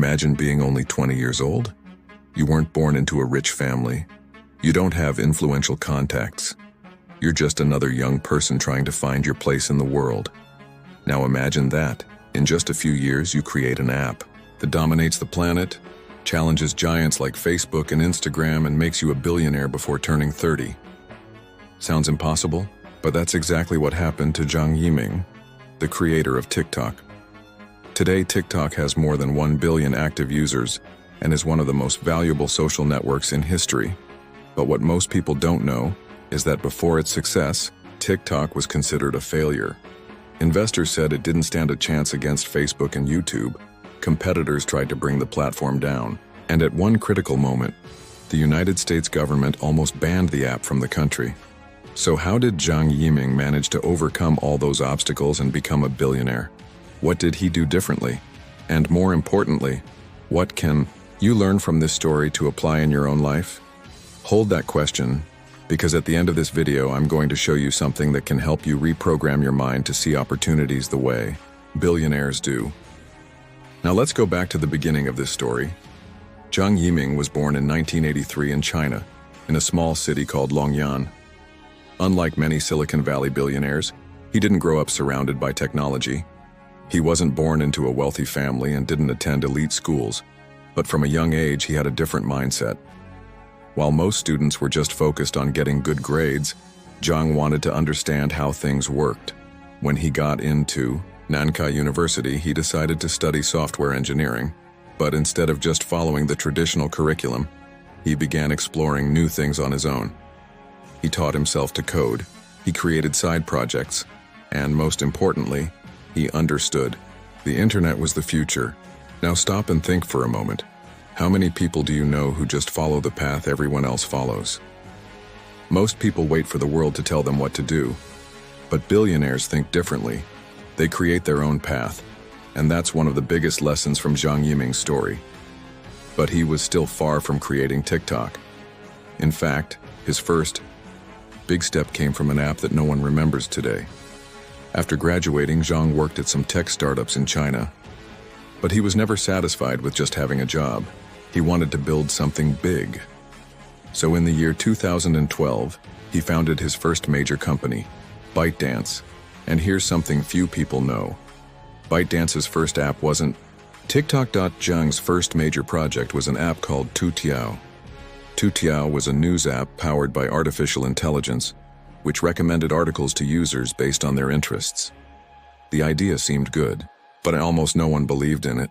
Imagine being only 20 years old. You weren't born into a rich family. You don't have influential contacts. You're just another young person trying to find your place in the world. Now imagine that, in just a few years you create an app that dominates the planet, challenges giants like Facebook and Instagram, and makes you a billionaire before turning 30. Sounds impossible? But that's exactly what happened to Zhang Yiming, the creator of TikTok. Today, TikTok has more than 1 billion active users and is one of the most valuable social networks in history. But what most people don't know is that before its success, TikTok was considered a failure. Investors said it didn't stand a chance against Facebook and YouTube. Competitors tried to bring the platform down. And at one critical moment, the United States government almost banned the app from the country. So how did Zhang Yiming manage to overcome all those obstacles and become a billionaire? What did he do differently? And more importantly, what can you learn from this story to apply in your own life? Hold that question, because at the end of this video, I'm going to show you something that can help you reprogram your mind to see opportunities the way billionaires do. Now let's go back to the beginning of this story. Zhang Yiming was born in 1983 in China, in a small city called Longyan. Unlike many Silicon Valley billionaires, he didn't grow up surrounded by technology. He wasn't born into a wealthy family and didn't attend elite schools, but from a young age he had a different mindset. While most students were just focused on getting good grades, Zhang wanted to understand how things worked. When he got into Nankai University, he decided to study software engineering, but instead of just following the traditional curriculum, he began exploring new things on his own. He taught himself to code, he created side projects, and most importantly, he understood the internet was the future. Now stop and think for a moment. How many people do you know who just follow the path everyone else follows? Most people wait for the world to tell them what to do, but billionaires think differently. They create their own path, and that's one of the biggest lessons from Zhang Yiming's story. But he was still far from creating TikTok. In fact, his first big step came from an app that no one remembers today. After graduating, Zhang worked at some tech startups in China. But he was never satisfied with just having a job. He wanted to build something big. So in the year 2012, he founded his first major company, ByteDance. And here's something few people know. ByteDance's first app wasn't TikTok. Zhang's first major project was an app called Toutiao. Toutiao was a news app powered by artificial intelligence, which recommended articles to users based on their interests. The idea seemed good, but almost no one believed in it.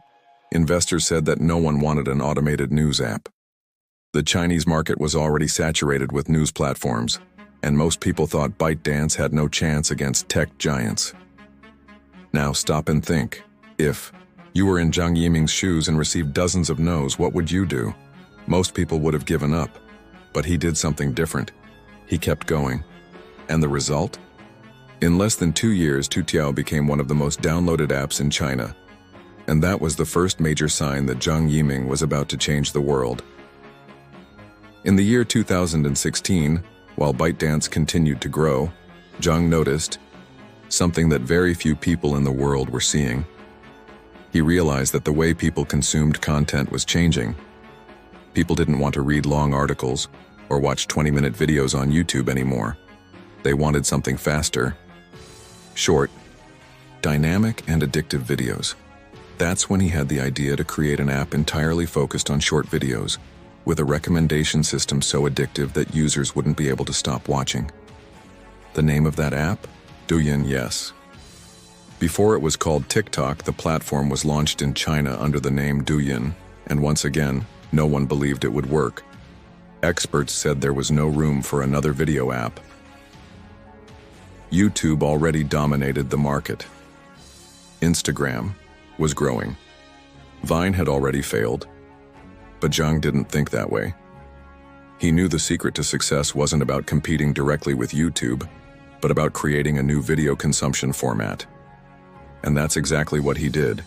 Investors said that no one wanted an automated news app. The Chinese market was already saturated with news platforms, and most people thought ByteDance had no chance against tech giants. Now stop and think. If you were in Zhang Yiming's shoes and received dozens of no's, what would you do? Most people would have given up, but he did something different. He kept going. And the result? In less than 2 years, Toutiao became one of the most downloaded apps in China. And that was the first major sign that Zhang Yiming was about to change the world. In the year 2016, while ByteDance continued to grow, Zhang noticed something that very few people in the world were seeing. He realized that the way people consumed content was changing. People didn't want to read long articles or watch 20-minute videos on YouTube anymore. They wanted something faster, short, dynamic, and addictive videos. That's when he had the idea to create an app entirely focused on short videos, with a recommendation system so addictive that users wouldn't be able to stop watching. The name of that app? Douyin, yes. Before it was called TikTok, the platform was launched in China under the name Douyin, and once again, no one believed it would work. Experts said there was no room for another video app. YouTube already dominated the market. Instagram was growing. Vine had already failed. But Zhang didn't think that way. He knew the secret to success wasn't about competing directly with YouTube, but about creating a new video consumption format. And that's exactly what he did.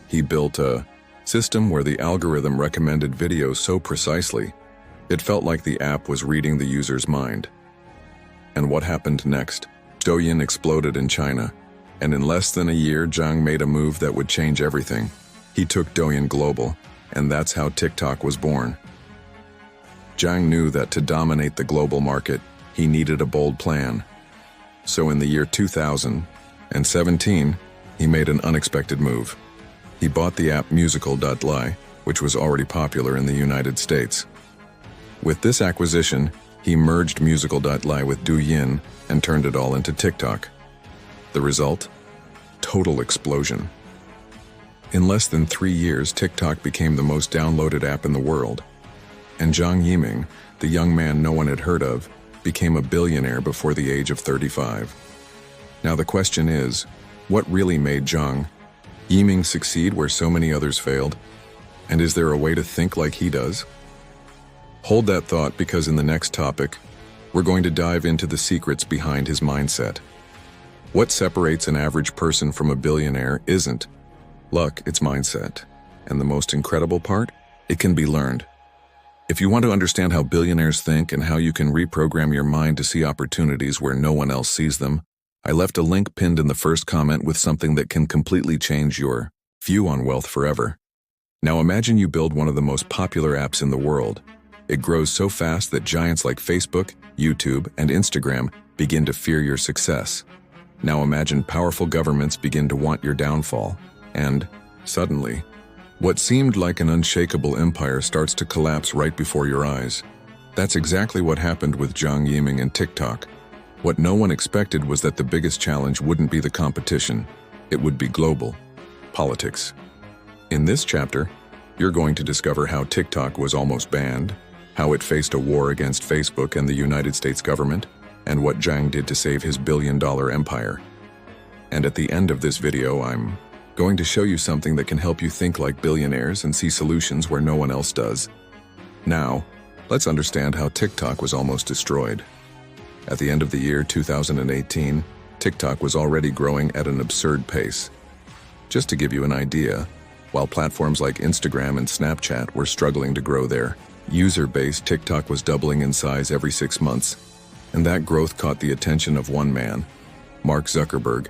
He built a system where the algorithm recommended videos so precisely, it felt like the app was reading the user's mind. And what happened next? Douyin exploded in China, and in less than a year, Zhang made a move that would change everything. He took Douyin global. And that's how TikTok was born. Zhang knew that to dominate the global market, he needed a bold plan. So in the year 2017, he made an unexpected move. He bought the app musical.ly, which was already popular in the United States. With this acquisition, he merged musical.ly with Douyin and turned it all into TikTok. The result? Total explosion. In less than 3 years, TikTok became the most downloaded app in the world. And Zhang Yiming, the young man no one had heard of, became a billionaire before the age of 35. Now the question is, what really made Zhang Yiming succeed where so many others failed? And is there a way to think like he does? Hold that thought, because in the next topic, we're going to dive into the secrets behind his mindset. What separates an average person from a billionaire isn't luck, it's mindset. And the most incredible part? It can be learned. If you want to understand how billionaires think and how you can reprogram your mind to see opportunities where no one else sees them, I left a link pinned in the first comment with something that can completely change your view on wealth forever. Now imagine you build one of the most popular apps in the world. It grows so fast that giants like Facebook, YouTube, and Instagram begin to fear your success. Now imagine powerful governments begin to want your downfall. And, suddenly, what seemed like an unshakable empire starts to collapse right before your eyes. That's exactly what happened with Zhang Yiming and TikTok. What no one expected was that the biggest challenge wouldn't be the competition. It would be global politics. In this chapter, you're going to discover how TikTok was almost banned, how it faced a war against Facebook and the United States government, and what Zhang did to save his billion-dollar empire. And at the end of this video, I'm going to show you something that can help you think like billionaires and see solutions where no one else does. Now, let's understand how TikTok was almost destroyed. At the end of the year 2018, TikTok was already growing at an absurd pace. Just to give you an idea, while platforms like Instagram and Snapchat were struggling to grow their user base, TikTok was doubling in size every 6 months. And that growth caught the attention of one man, Mark Zuckerberg.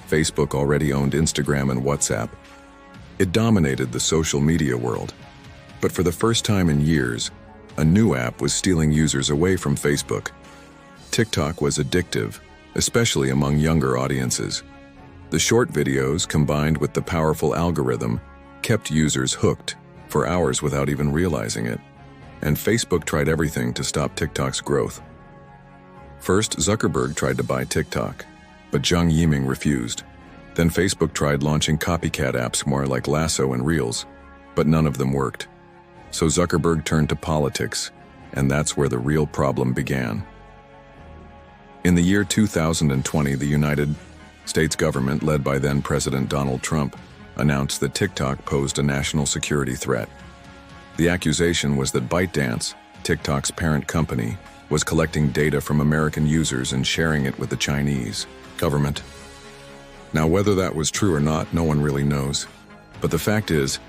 Facebook already owned Instagram and WhatsApp. It dominated the social media world. But for the first time in years, a new app was stealing users away from Facebook. TikTok was addictive, especially among younger audiences. The short videos, combined with the powerful algorithm, kept users hooked for hours without even realizing it. And Facebook tried everything to stop TikTok's growth. First, Zuckerberg tried to buy TikTok, but Zhang Yiming refused. Then Facebook tried launching copycat apps more like Lasso and Reels, but none of them worked. So Zuckerberg turned to politics, and that's where the real problem began. In the year 2020, the United States government, led by then-President Donald Trump, announced that TikTok posed a national security threat. The accusation was that ByteDance, TikTok's parent company, was collecting data from American users and sharing it with the Chinese government. Now, whether that was true or not, no one really knows. But the fact is,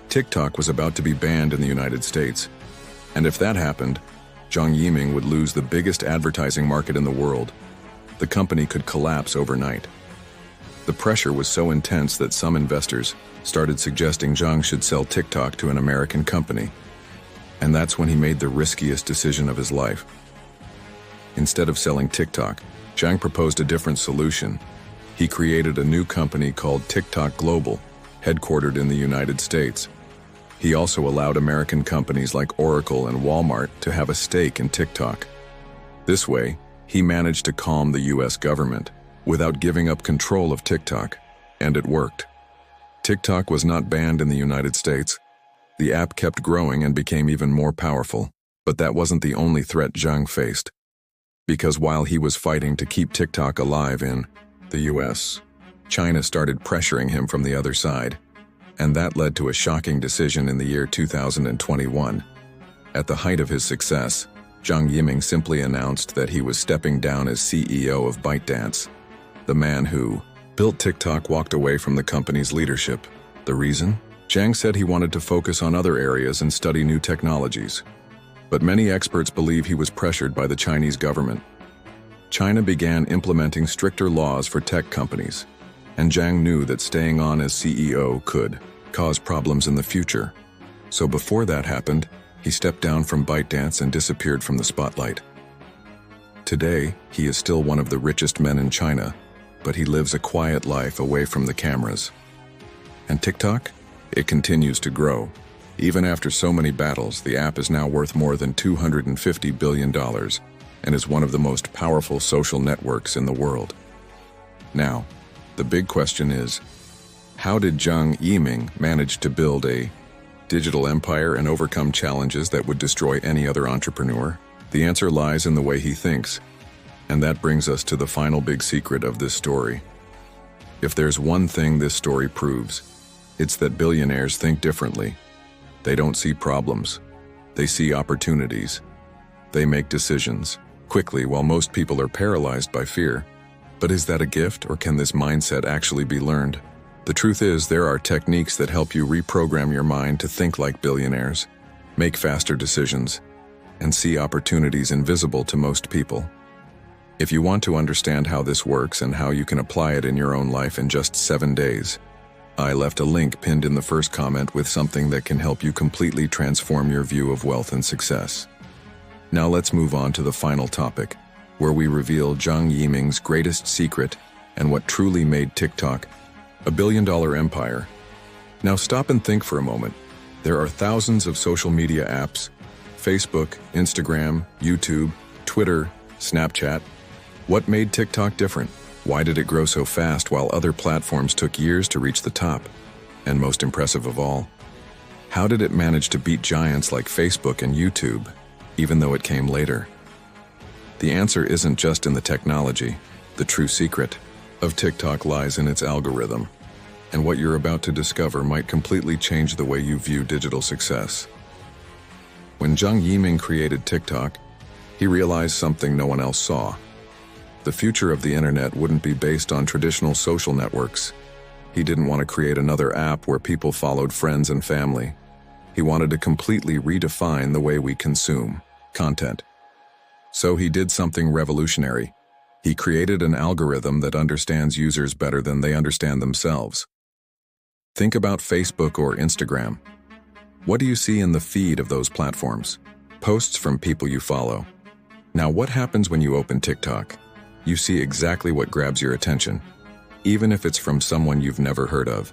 TikTok was about to be banned in the United States. And if that happened, Zhang Yiming would lose the biggest advertising market in the world. The company could collapse overnight. The pressure was so intense that some investors started suggesting Zhang should sell TikTok to an American company. And that's when he made the riskiest decision of his life. Instead of selling TikTok, Zhang proposed a different solution. He created a new company called TikTok Global, headquartered in the United States. He also allowed American companies like Oracle and Walmart to have a stake in TikTok. This way, he managed to calm the US government without giving up control of TikTok, and it worked. TikTok was not banned in the United States. The app kept growing and became even more powerful, but that wasn't the only threat Zhang faced. Because while he was fighting to keep TikTok alive in the US, China started pressuring him from the other side, and that led to a shocking decision in the year 2021. At the height of his success, Zhang Yiming simply announced that he was stepping down as CEO of ByteDance. The man who built TikTok walked away from the company's leadership. The reason? Zhang said he wanted to focus on other areas and study new technologies. But many experts believe he was pressured by the Chinese government. China began implementing stricter laws for tech companies, and Zhang knew that staying on as CEO could cause problems in the future. So before that happened, he stepped down from ByteDance and disappeared from the spotlight. Today, he is still one of the richest men in China, but he lives a quiet life away from the cameras. And TikTok? It continues to grow. Even after so many battles, the app is now worth more than $250 billion and is one of the most powerful social networks in the world. Now, the big question is, how did Zhang Yiming manage to build a digital empire and overcome challenges that would destroy any other entrepreneur? The answer lies in the way he thinks, and that brings us to the final big secret of this story. If there's one thing this story proves, it's that billionaires think differently. They don't see problems. They see opportunities. They make decisions quickly while most people are paralyzed by fear. But is that a gift, or can this mindset actually be learned? The truth is, there are techniques that help you reprogram your mind to think like billionaires, make faster decisions, and see opportunities invisible to most people. If you want to understand how this works and how you can apply it in your own life in just 7 days, I left a link pinned in the first comment with something that can help you completely transform your view of wealth and success. Now let's move on to the final topic, where we reveal Zhang Yiming's greatest secret and what truly made TikTok a billion-dollar empire. Now stop and think for a moment. There are thousands of social media apps: Facebook, Instagram, YouTube, Twitter, Snapchat. What made TikTok different? Why did it grow so fast while other platforms took years to reach the top? And most impressive of all, how did it manage to beat giants like Facebook and YouTube, even though it came later? The answer isn't just in the technology. The true secret of TikTok lies in its algorithm, and what you're about to discover might completely change the way you view digital success. When Zhang Yiming created TikTok, he realized something no one else saw. The future of the internet wouldn't be based on traditional social networks. He didn't want to create another app where people followed friends and family. He wanted to completely redefine the way we consume content. So he did something revolutionary. He created an algorithm that understands users better than they understand themselves. Think about Facebook or Instagram. What do you see in the feed of those platforms? Posts from people you follow. Now, what happens when you open TikTok? You see exactly what grabs your attention, even if it's from someone you've never heard of.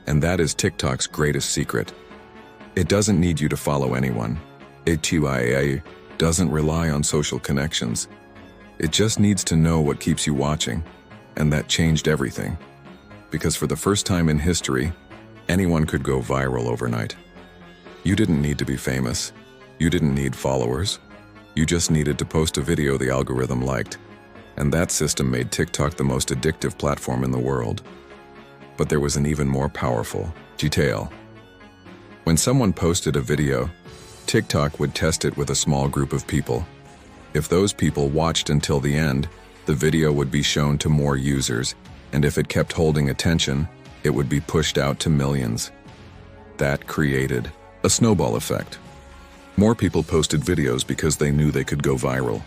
And that is TikTok's greatest secret. It doesn't need you to follow anyone. It doesn't rely on social connections. It just needs to know what keeps you watching. And that changed everything. Because for the first time in history, anyone could go viral overnight. You didn't need to be famous. You didn't need followers. You just needed to post a video the algorithm liked. And that system made TikTok the most addictive platform in the world. But there was an even more powerful detail. When someone posted a video, TikTok would test it with a small group of people. If those people watched until the end, the video would be shown to more users, and if it kept holding attention, it would be pushed out to millions. That created a snowball effect. More people posted videos because they knew they could go viral.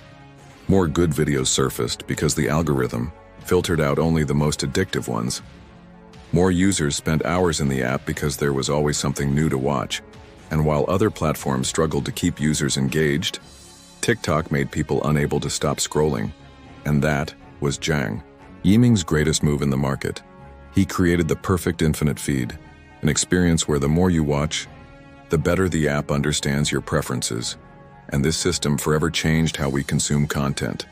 More good videos surfaced because the algorithm filtered out only the most addictive ones. More users spent hours in the app because there was always something new to watch. And while other platforms struggled to keep users engaged, TikTok made people unable to stop scrolling. And that was Zhang Yiming's greatest move in the market. He created the perfect infinite feed, an experience where the more you watch, the better the app understands your preferences. And this system forever changed how we consume content.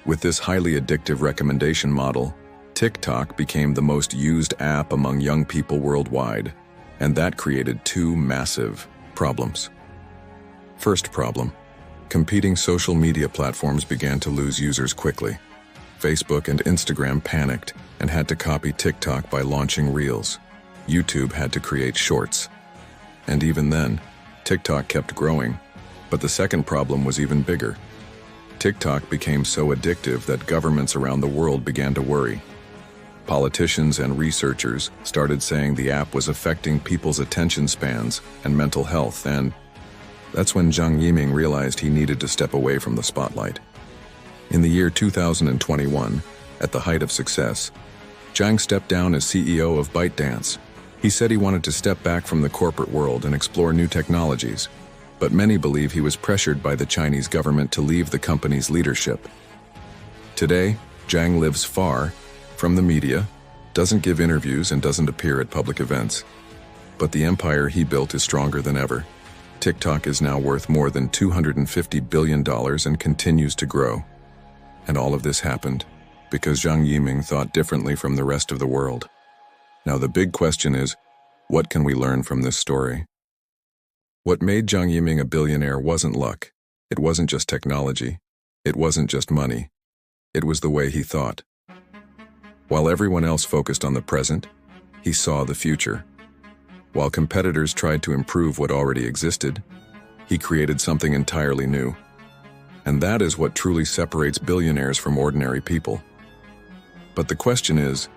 With this highly addictive recommendation model, TikTok became the most used app among young people worldwide, and that created two massive problems. First problem: competing social media platforms began to lose users quickly. Facebook and Instagram panicked and had to copy TikTok by launching Reels. YouTube had to create Shorts. And even then, TikTok kept growing. But the second problem was even bigger. TikTok became so addictive that governments around the world began to worry. Politicians and researchers started saying the app was affecting people's attention spans and mental health, and that's when Zhang Yiming realized he needed to step away from the spotlight. In the year 2021, at the height of success, Zhang stepped down as CEO of ByteDance. He said he wanted to step back from the corporate world and explore new technologies, but many believe he was pressured by the Chinese government to leave the company's leadership. Today, Zhang lives far from the media, doesn't give interviews, and doesn't appear at public events. But the empire he built is stronger than ever. TikTok is now worth more than $250 billion and continues to grow. And all of this happened because Zhang Yiming thought differently from the rest of the world. Now the big question is, what can we learn from this story? What made Zhang Yiming a billionaire wasn't luck. It wasn't just technology. It wasn't just money. It was the way he thought. While everyone else focused on the present, he saw the future. While competitors tried to improve what already existed, he created something entirely new. And that is what truly separates billionaires from ordinary people. But the question is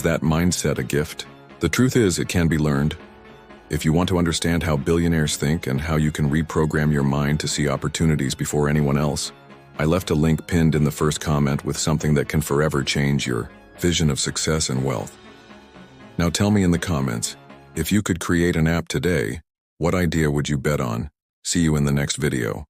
that mindset a gift? The truth is, it can be learned. If you want to understand how billionaires think and how you can reprogram your mind to see opportunities before anyone else, I left a link pinned in the first comment with something that can forever change your vision of success and wealth. Now tell me in the comments, if you could create an app today, what idea would you bet on? See you in the next video.